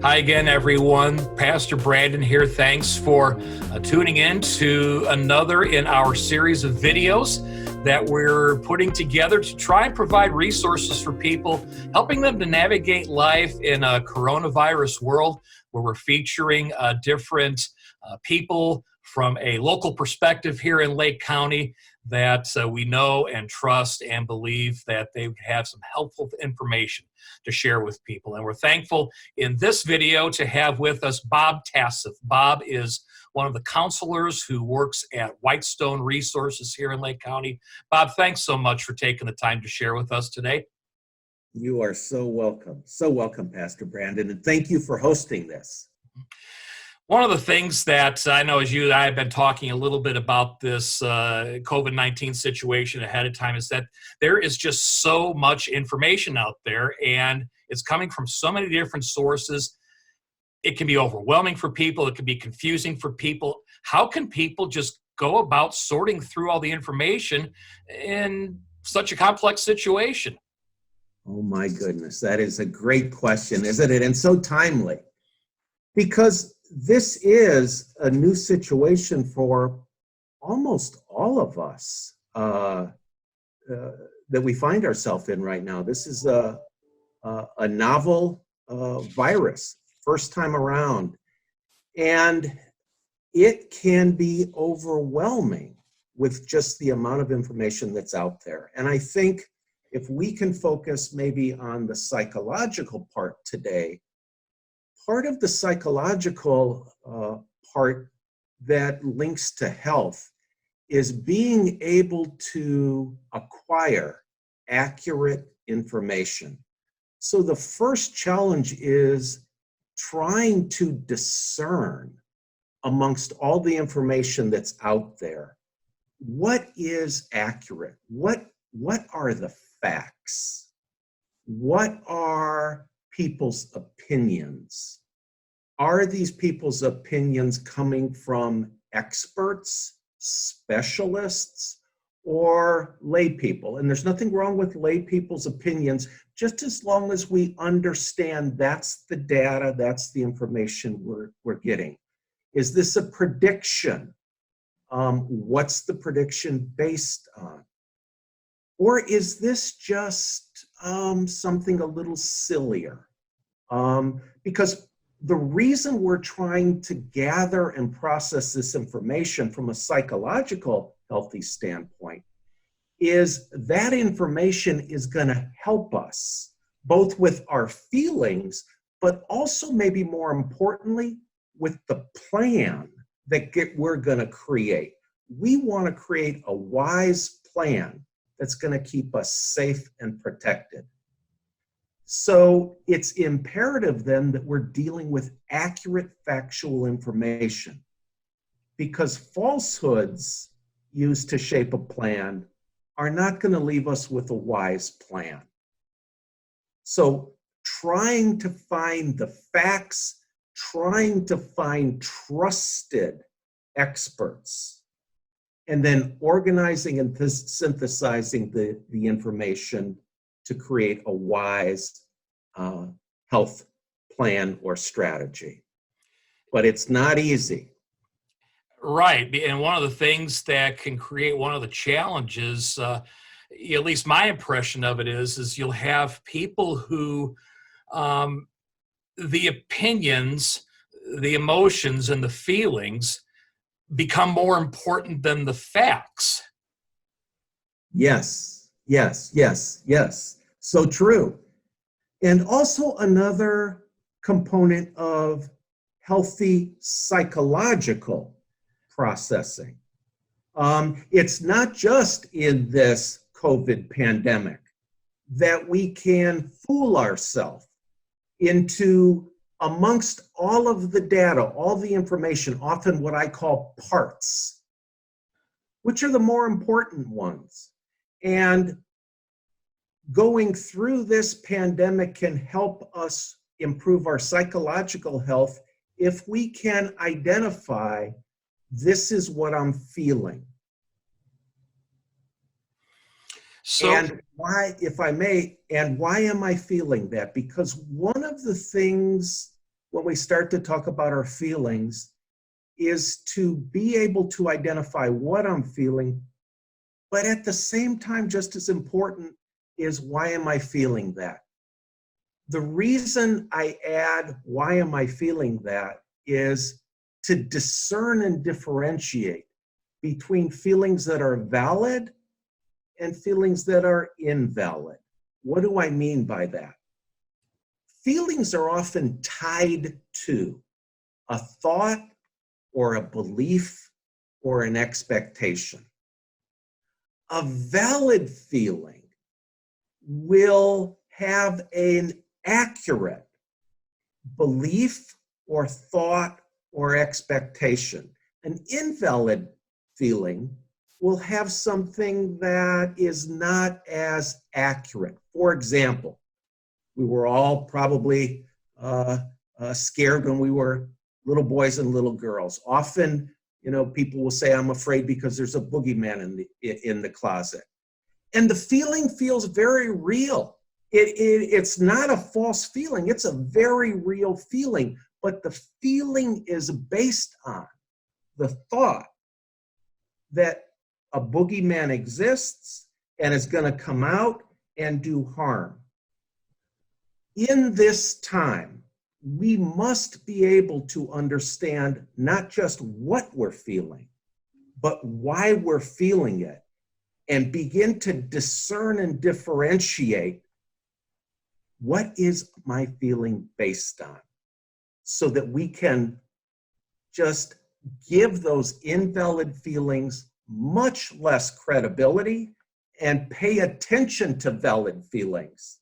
Hi again, everyone. Pastor Brandon here. Thanks for tuning in to another in our series of videos that we're putting together to try and provide resources for people, helping them to navigate life in a coronavirus world, where we're featuring different people from a local perspective here in Lake County that we know and trust and believe that they would have some helpful information to share with people. And we're thankful in this video to have with us Bob Taseff. Bob is one of the counselors who works at Whitestone Resources here in Lake County. Bob, thanks so much for taking the time to share with us today. You are so welcome. So welcome, Pastor Brandon, and thank you for hosting this. One of the things that I know, as you and I have been talking a little bit about this COVID-19 situation ahead of time, is that there is just so much information out there, and it's coming from so many different sources. It can be overwhelming for people. It can be confusing for people. How can people just go about sorting through all the information in such a complex situation? Oh my goodness, that is a great question, isn't it? And so timely, because this is a new situation for almost all of us that we find ourselves in right now. This is a novel virus, first time around, and it can be overwhelming with just the amount of information that's out there. And I think if we can focus maybe on the psychological part today, part of the psychological part that links to health is being able to acquire accurate information. So the first challenge is trying to discern amongst all the information that's out there, what is accurate? What are the facts? What are people's opinions? Are these people's opinions coming from experts, specialists, or lay people? And there's nothing wrong with lay people's opinions, just as long as we understand that's the data, that's the information we're getting. Is this a prediction? What's the prediction based on? Or is this just something a little sillier? Because the reason we're trying to gather and process this information from a psychological healthy standpoint is that information is going to help us both with our feelings, but also maybe more importantly, with the plan that we're going to create. We want to create a wise plan that's going to keep us safe and protected. So it's imperative then that we're dealing with accurate factual information, because falsehoods used to shape a plan are not going to leave us with a wise plan. So trying to find the facts, trying to find trusted experts, and then organizing and synthesizing the information to create a wise health plan or strategy. But it's not easy. Right. And one of the things that can create one of the challenges, at least my impression of it is you'll have people who the opinions, the emotions, and the feelings become more important than the facts. Yes, yes, yes, yes. So true. And also another component of healthy psychological processing. It's not just in this COVID pandemic that we can fool ourselves into, amongst all of the data, all the information, often what I call parts, which are the more important ones. And going through this pandemic can help us improve our psychological health if we can identify, this is what I'm feeling. So, and why, if I may, and why am I feeling that? Because one of the things when we start to talk about our feelings is to be able to identify what I'm feeling, but at the same time, just as important is why am I feeling that? The reason I add why am I feeling that is to discern and differentiate between feelings that are valid and feelings that are invalid. What do I mean by that? Feelings are often tied to a thought or a belief or an expectation. A valid feeling will have an accurate belief or thought or expectation. An invalid feeling will have something that is not as accurate. For example, we were all probably scared when we were little boys and little girls. Often, people will say, I'm afraid because there's a boogeyman in the closet. And the feeling feels very real. It's not a false feeling. It's a very real feeling. But the feeling is based on the thought that a boogeyman exists and is going to come out and do harm. In this time, we must be able to understand not just what we're feeling, but why we're feeling it, and begin to discern and differentiate what is my feeling based on, so that we can just give those invalid feelings much less credibility and pay attention to valid feelings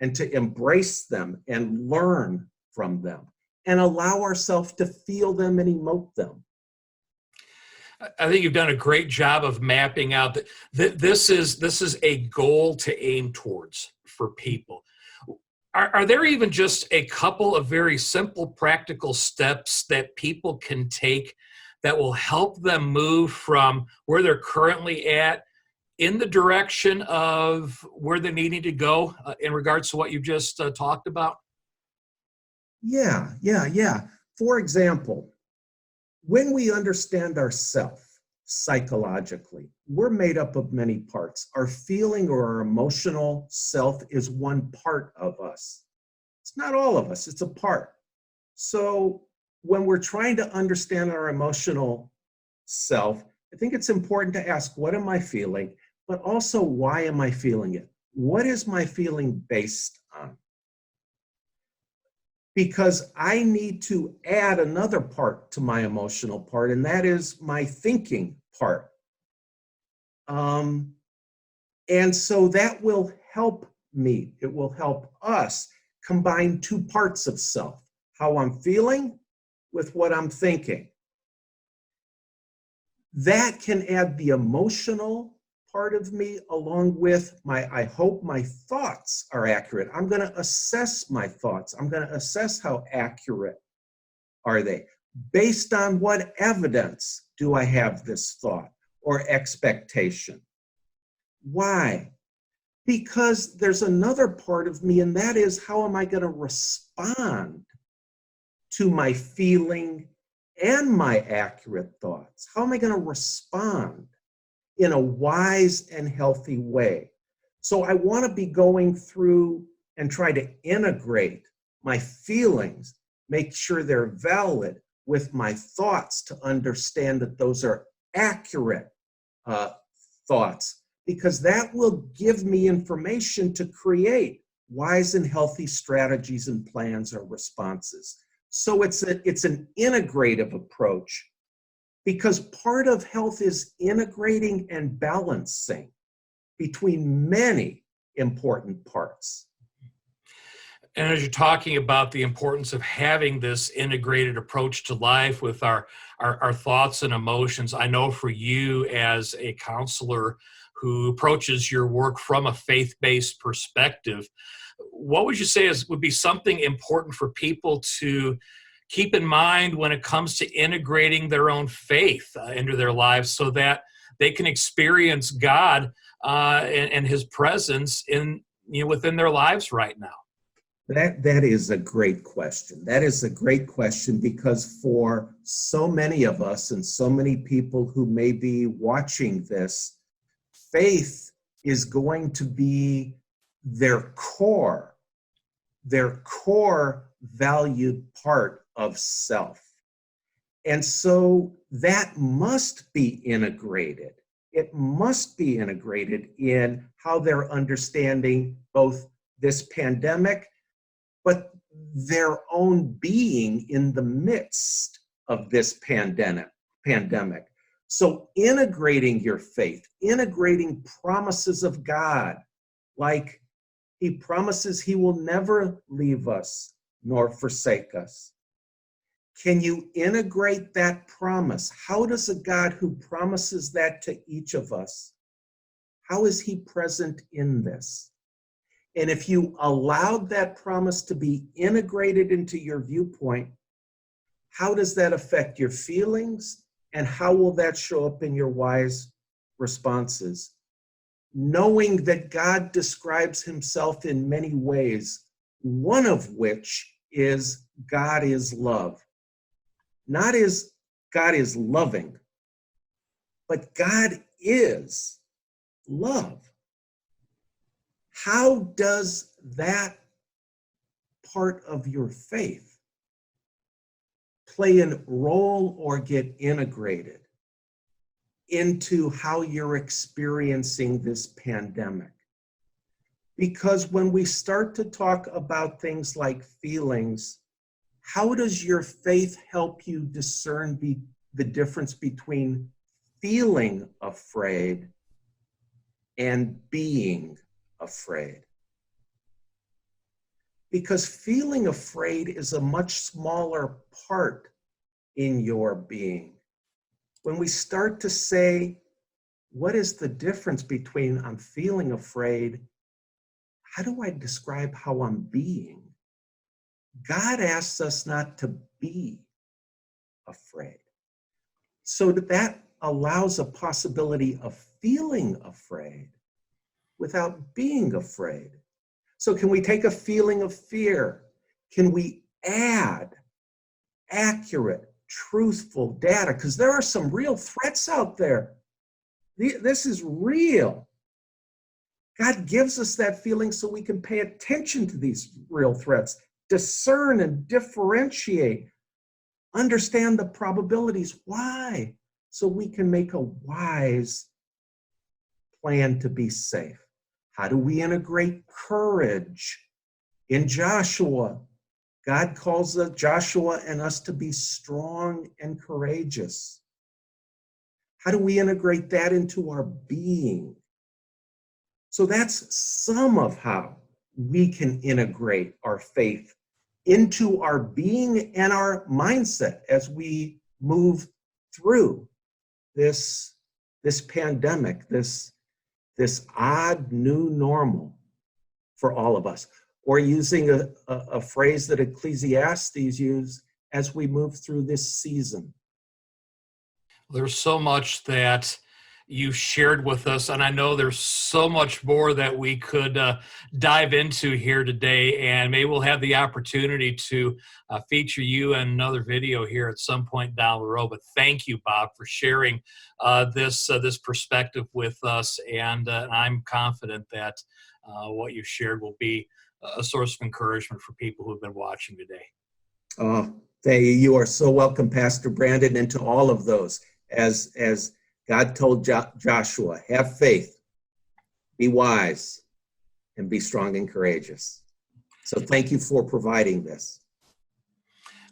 and to embrace them and learn from them and allow ourselves to feel them and emote them. I think you've done a great job of mapping out that this is a goal to aim towards for people. Are there even just a couple of very simple, practical steps that people can take that will help them move from where they're currently at in the direction of where they're needing to go in regards to what you just talked about? Yeah. For example, when we understand ourself psychologically, we're made up of many parts. Our feeling or our emotional self is one part of us. It's not all of us, it's a part. So when we're trying to understand our emotional self, I think it's important to ask, what am I feeling? But also, why am I feeling it? What is my feeling based on? Because I need to add another part to my emotional part, and that is my thinking part. And so that will help me, it will help us combine two parts of self, how I'm feeling with what I'm thinking. That can add the emotional part of me along with I hope my thoughts are accurate. I'm going to assess my thoughts. I'm going to assess how accurate are they. Based on what evidence do I have this thought or expectation? Why? Because there's another part of me, and that is, how am I going to respond to my feeling and my accurate thoughts? How am I going to respond in a wise and healthy way? So I want to be going through and try to integrate my feelings, make sure they're valid with my thoughts to understand that those are accurate thoughts, because that will give me information to create wise and healthy strategies and plans or responses. So it's an integrative approach, because part of health is integrating and balancing between many important parts. And as you're talking about the importance of having this integrated approach to life with our thoughts and emotions, I know for you as a counselor who approaches your work from a faith-based perspective, what would you say would be something important for people to keep in mind when it comes to integrating their own faith into their lives, so that they can experience God and His presence within their lives right now? That is a great question. That is a great question because for so many of us and so many people who may be watching this, faith is going to be their core valued part of self. And so that must be integrated. It must be integrated in how they're understanding both this pandemic, but their own being in the midst of this pandemic. So integrating your faith, integrating promises of God, like he promises he will never leave us nor forsake us. Can you integrate that promise? How does a God who promises that to each of us, how is he present in this? And if you allowed that promise to be integrated into your viewpoint, how does that affect your feelings? And how will that show up in your wise responses? Knowing that God describes himself in many ways, one of which is God is love. Not as God is loving, but God is love. How does that part of your faith play a role or get integrated into how you're experiencing this pandemic? Because when we start to talk about things like feelings, how does your faith help you discern the difference between feeling afraid and being afraid? Because feeling afraid is a much smaller part in your being. When we start to say, what is the difference between I'm feeling afraid? How do I describe how I'm being? God asks us not to be afraid. So that allows a possibility of feeling afraid without being afraid. So can we take a feeling of fear? Can we add accurate, truthful data? Because there are some real threats out there. This is real. God gives us that feeling so we can pay attention to these real threats, discern and differentiate, understand the probabilities. Why? So we can make a wise plan to be safe. How do we integrate courage? In Joshua, God calls Joshua and us to be strong and courageous. How do we integrate that into our being? So that's some of how we can integrate our faith into our being and our mindset as we move through this pandemic, this odd new normal for all of us. Or using a phrase that Ecclesiastes use, as we move through this season. There's so much that you shared with us, and I know there's so much more that we could dive into here today, and maybe we'll have the opportunity to feature you in another video here at some point down the road. But thank you, Bob, for sharing this perspective with us, and I'm confident that what you shared will be a source of encouragement for people who have been watching today. Oh, you are so welcome, Pastor Brandon, and to all of those. As God told Joshua, have faith, be wise, and be strong and courageous. So thank you for providing this.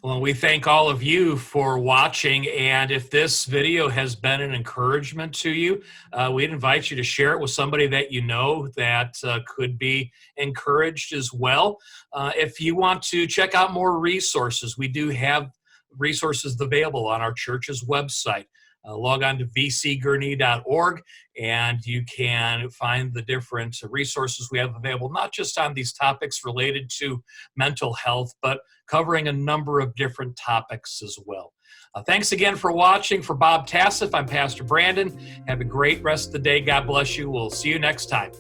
Well, we thank all of you for watching, and if this video has been an encouragement to you, we'd invite you to share it with somebody that you know that could be encouraged as well. If you want to check out more resources, we do have resources available on our church's website. Log on to vcgurnee.org, and you can find the different resources we have available, not just on these topics related to mental health, but covering a number of different topics as well. Thanks again for watching. For Bob Taseff, I'm Pastor Brandon. Have a great rest of the day. God bless you. We'll see you next time.